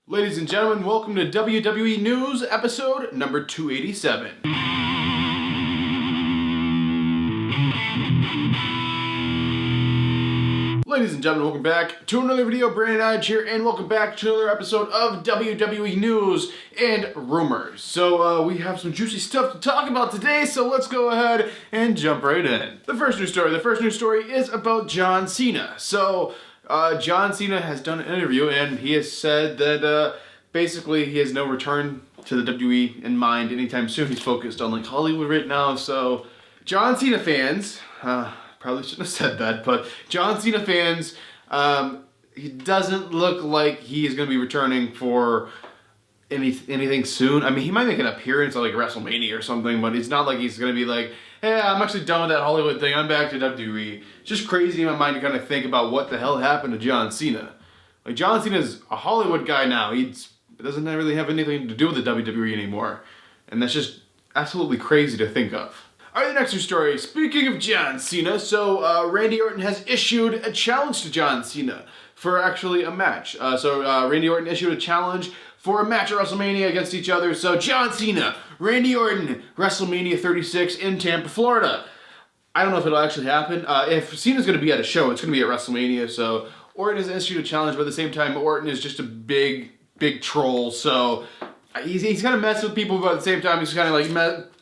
Ladies and gentlemen, welcome to WWE News episode number 287. Ladies and gentlemen, welcome back to another video. Brandon Hodge here, and welcome back to another episode of WWE News and Rumors. So we have some juicy stuff to talk about today, so let's go ahead and jump right in. The first news story is about John Cena. So John Cena has done an interview, and he has said that basically he has no return to the WWE in mind anytime soon. He's focused on like Hollywood right now. So John Cena fans, probably shouldn't have said that, but John Cena fans, he doesn't look like he is going to be returning for anything soon. I mean, he might make an appearance at like WrestleMania or something, but it's not like he's going to be like, hey, I'm actually done with that Hollywood thing. I'm back to WWE. It's just crazy in my mind to kind of think about what the hell happened to John Cena. Like, John Cena's a Hollywood guy now. He doesn't really have anything to do with the WWE anymore. And that's just absolutely crazy to think of. Alright, the next news story. Speaking of John Cena, so Randy Orton has issued a challenge to John Cena for actually a match. Randy Orton issued a challenge for a match at WrestleMania against each other. So John Cena, Randy Orton, WrestleMania 36 in Tampa, Florida. I don't know if it'll actually happen. If Cena's going to be at a show, it's going to be at WrestleMania. So Orton has issued a challenge, but at the same time, Orton is just a big troll. So he's kind of messing with people, but at the same time, he's kind of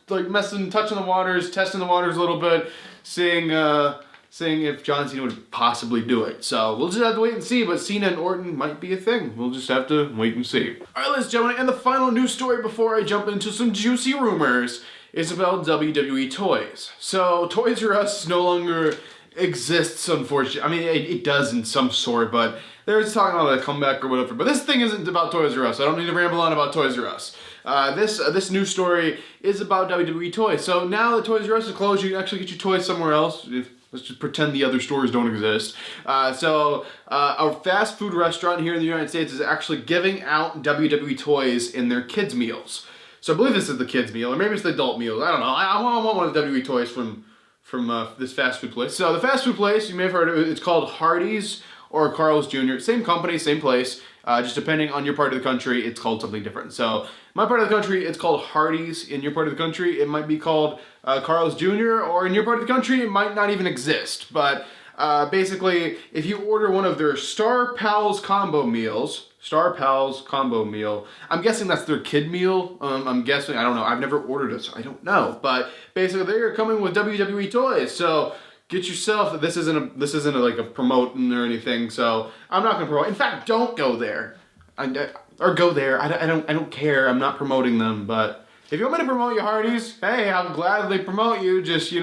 like messing, touching the waters, testing the waters a little bit, seeing if John Cena would possibly do it. So we'll just have to wait and see, but Cena and Orton might be a thing. We'll just have to wait and see. Alright, ladies and gentlemen, and the final news story before I jump into some juicy rumors is about WWE Toys. So Toys R Us no longer exists, unfortunately. I mean, it does in some sort, but they're just talking about a comeback or whatever. But this thing isn't about Toys R Us. I don't need to ramble on about Toys R Us. This news story is about WWE Toys. So now that Toys R Us is closed, you can actually get your toys somewhere else. Let's just pretend the other stores don't exist. A fast food restaurant here in the United States is actually giving out WWE Toys in their kids' meals. So I believe this is the kids' meal, or maybe it's the adult meal. I don't know. I want one of the WWE Toys from this fast food place. So the fast food place, you may have heard of it, it's called Hardee's or Carl's Jr. Same company, same place. Just depending on your part of the country, it's called something different. So my part of the country, it's called Hardee's. In your part of the country, it might be called Carl's Jr. Or in your part of the country, it might not even exist. But basically, if you order one of their Star Pals combo meals, I'm guessing that's their kid meal. I'm guessing, I don't know. I've never ordered it, so I don't know. But basically, they're coming with WWE Toys. So get yourself. This isn't like a promoting or anything. So I'm not gonna promote. In fact, don't go there. Or go there. I don't care. I'm not promoting them. But if you want me to promote your Hardee's, hey, I'll gladly promote you. Just,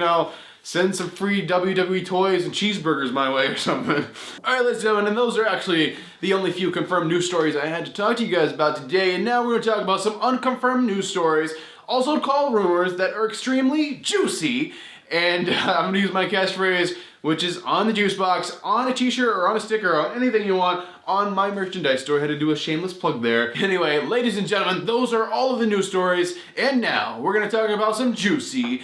send some free WWE Toys and cheeseburgers my way or something. Alright, ladies and gentlemen, and those are actually the only few confirmed news stories I had to talk to you guys about today. And now we're going to talk about some unconfirmed news stories, also called rumors, that are extremely juicy. And I'm going to use my catchphrase, which is on the juice box, on a t-shirt, or on a sticker, or on anything you want, on my merchandise store. I had to do a shameless plug there. Anyway, ladies and gentlemen, those are all of the news stories. And now, we're going to talk about some juicy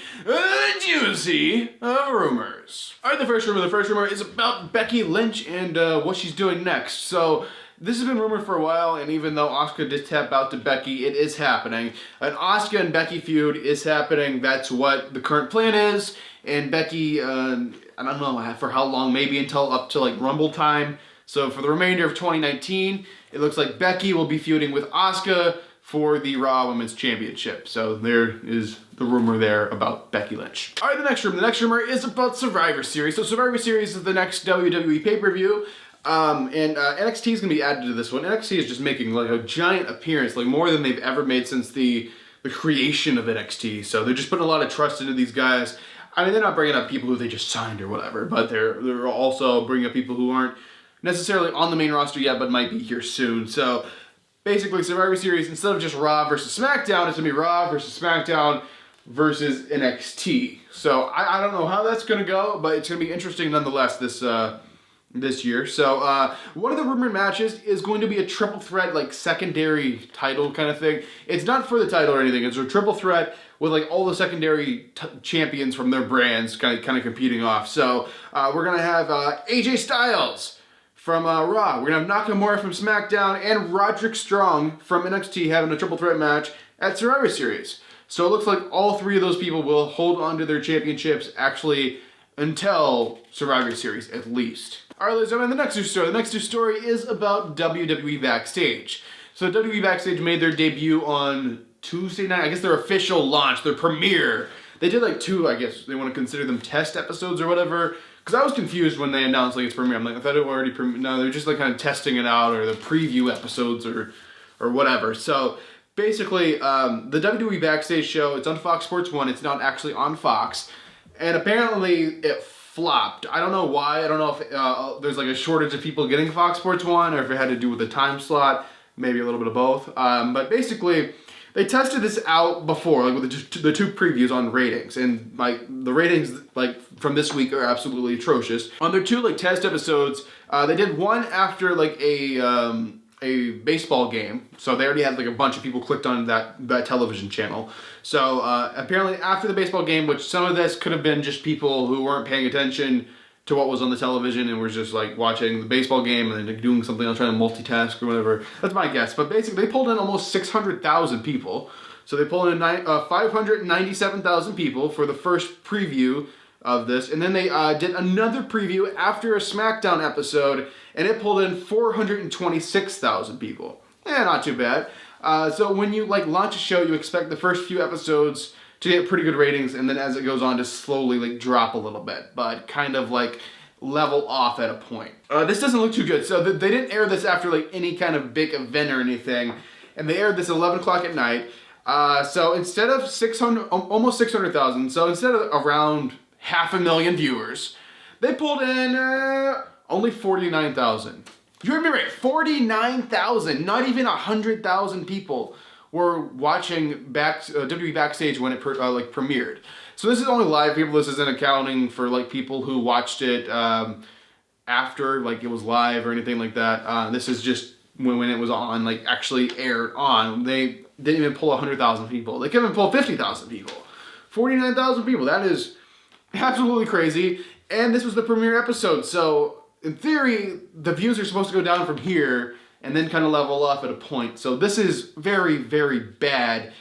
rumors. Alright, the first rumor is about Becky Lynch and what she's doing next. So, this has been rumored for a while, and even though Asuka did tap out to Becky, it is happening. An Asuka and Becky feud is happening. That's what the current plan is. And Becky, I don't know for how long, maybe until up to like Rumble time. So for the remainder of 2019, it looks like Becky will be feuding with Asuka for the Raw Women's Championship. So there is the rumor there about Becky Lynch. Alright, the next rumor is about Survivor Series. So Survivor Series is the next WWE pay-per-view. NXT is going to be added to this one. NXT is just making like a giant appearance, like more than they've ever made since the creation of NXT. So they're just putting a lot of trust into these guys. I mean, they're not bringing up people who they just signed or whatever, but they're also bringing up people who aren't necessarily on the main roster yet, but might be here soon. So basically, Survivor Series, instead of just Raw versus SmackDown, it's going to be Raw versus SmackDown versus NXT. So I don't know how that's going to go, but it's going to be interesting nonetheless this year. So one of the rumored matches is going to be a triple threat, like secondary title kind of thing. It's not for the title or anything. It's a triple threat with like all the secondary champions from their brands kind of competing off. So we're gonna have AJ Styles from Raw. We're going to have Nakamura from SmackDown and Roderick Strong from NXT having a triple threat match at Survivor Series. So it looks like all three of those people will hold on to their championships actually until Survivor Series at least. Alright, ladies and gentlemen, the next news story. The next news story is about WWE Backstage. So WWE Backstage made their debut on Tuesday night. I guess their official launch, their premiere. They did like two, I guess they want to consider them test episodes or whatever. Because I was confused when they announced like its premiere. I'm like, I thought it already premiered. No, they're just like kind of testing it out, or the preview episodes or whatever. So basically, the WWE Backstage show, it's on Fox Sports 1. It's not actually on Fox. And apparently it flopped. I don't know why. I don't know if there's like a shortage of people getting Fox Sports 1 or if it had to do with the time slot. Maybe a little bit of both. But basically, they tested this out before, like with the two previews on ratings, and like the ratings like from this week are absolutely atrocious. On their two like test episodes, they did one after like a baseball game, so they already had like a bunch of people clicked on that television channel. So apparently after the baseball game, which some of this could have been just people who weren't paying attention to what was on the television and were just like watching the baseball game and then doing something else, trying to multitask or whatever. That's my guess. But basically, they pulled in almost 600,000 people. So they pulled in 597,000 people for the first preview of this. And then they did another preview after a SmackDown episode, and it pulled in 426,000 people. Not too bad. So when you like launch a show, you expect the first few episodes to get pretty good ratings, and then as it goes on to slowly like drop a little bit, but kind of like level off at a point. This doesn't look too good. So they didn't air this after like any kind of big event or anything, and they aired this at 11 o'clock at night. So instead of almost 600,000, so instead of around 500,000 viewers, they pulled in only 49,000. You heard me right, 49,000, not even 100,000 people were watching WWE Backstage when it premiered. So this is only live people. This isn't accounting for like people who watched it after like it was live or anything like that. This is just when it was on, like actually aired on. They didn't even pull 100,000 people. They couldn't even pull 50,000 people. 49,000 people. That is absolutely crazy. And this was the premiere episode. So in theory, the views are supposed to go down from here and then kind of level off at a point. So this is very, very bad.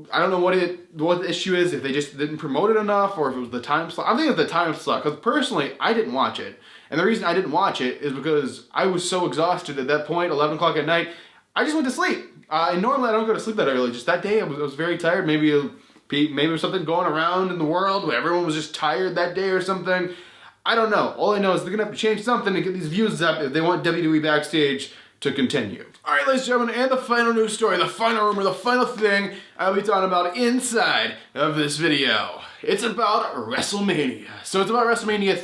I don't know what the issue is, if they just didn't promote it enough or if it was the time slot. I think it's the time slot, because personally, I didn't watch it. And the reason I didn't watch it is because I was so exhausted at that point, 11 o'clock at night, I just went to sleep. And normally I don't go to sleep that early. Just that day, I was very tired. Maybe there was something going around in the world where everyone was just tired that day or something. I don't know. All I know is they're going to have to change something to get these views up if they want WWE Backstage to continue. Alright, ladies and gentlemen, and the final news story, the final rumor, the final thing I'll be talking about inside of this video. It's about WrestleMania. So it's about WrestleMania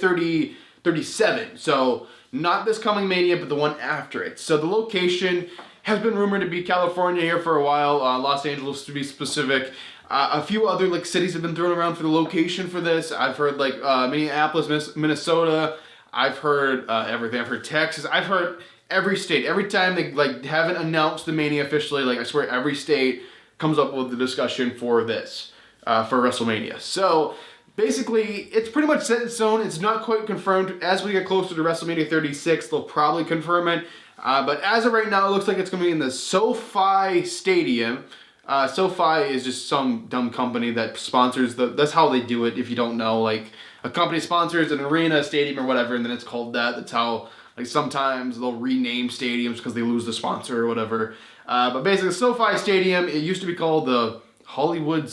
37. So not this coming Mania, but the one after it. So the location has been rumored to be California here for a while, Los Angeles to be specific. A few other like cities have been thrown around for the location for this. I've heard like Minneapolis, Minnesota. I've heard everything. I've heard Texas. I've heard every state. Every time they like haven't announced the Mania officially, like I swear every state comes up with the discussion for this, for WrestleMania. So basically, it's pretty much set in stone. It's not quite confirmed. As we get closer to WrestleMania 36, they'll probably confirm it. But as of right now, it looks like it's going to be in the SoFi Stadium. SoFi is just some dumb company that sponsors that's how they do it, if you don't know. Like, a company sponsors an arena, a stadium, or whatever, and then it's called that. That's how, like, sometimes they'll rename stadiums because they lose the sponsor or whatever. But basically, SoFi Stadium, it used to be called the Hollywood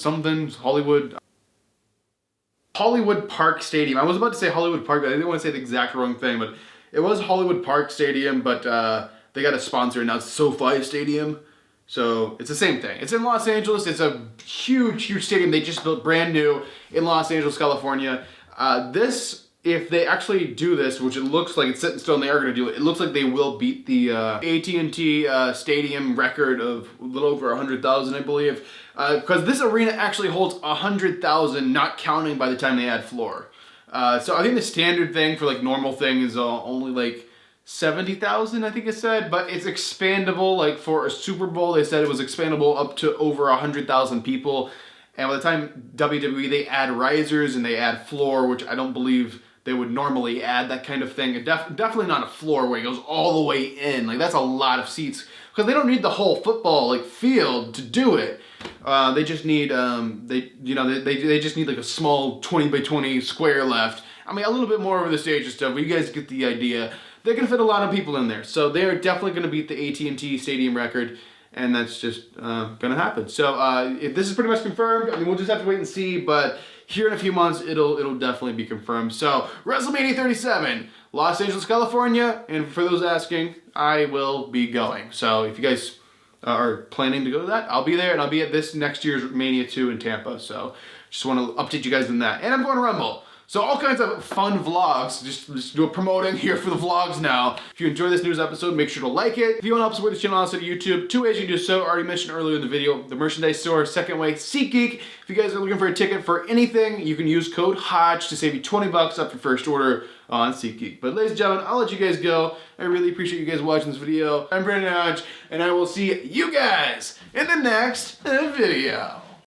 Park Stadium. I was about to say Hollywood Park, but I didn't want to say the exact wrong thing, but it was Hollywood Park Stadium, but they got a sponsor, and now it's SoFi Stadium. So it's the same thing. It's in Los Angeles. It's a huge, huge stadium they just built brand new in Los Angeles, California. If they actually do this, which it looks like it's set in stone, they are going to do it. It looks like they will beat the AT&T stadium record of a little over 100,000, I believe. Because this arena actually holds 100,000, not counting by the time they add floor. So I think the standard thing for like normal thing is only like 70,000, I think it said, but it's expandable. Like for a Super Bowl, they said it was expandable up to over 100,000 people. And by the time WWE, they add risers and they add floor, which I don't believe they would normally add that kind of thing. And definitely not a floor where it goes all the way in. Like, that's a lot of seats because they don't need the whole football like field to do it. They just need they just need like a small 20 by 20 square left. I mean, a little bit more over the stage and stuff, but you guys get the idea. They're gonna fit a lot of people in there, so they're definitely gonna beat the AT&T Stadium record. And that's just gonna happen. So if this is pretty much confirmed, I mean, we'll just have to wait and see, but here in a few months, it'll definitely be confirmed. So WrestleMania 37, Los Angeles, California, and for those asking, I will be going. So if you guys are planning to go to that, I'll be there, and I'll be at this next year's Mania 2 in Tampa. So just want to update you guys on that. And I'm going to Rumble. So all kinds of fun vlogs, just do a promoting here for the vlogs now. If you enjoy this news episode, make sure to like it. If you want to help support the channel outside of YouTube, 2 ways you can do so. I already mentioned earlier in the video, the merchandise store. Second way, SeatGeek. If you guys are looking for a ticket for anything, you can use code HOTCH to save you 20 bucks up your first order on SeatGeek. But ladies and gentlemen, I'll let you guys go. I really appreciate you guys watching this video. I'm Brandon Hodge, and I will see you guys in the next video.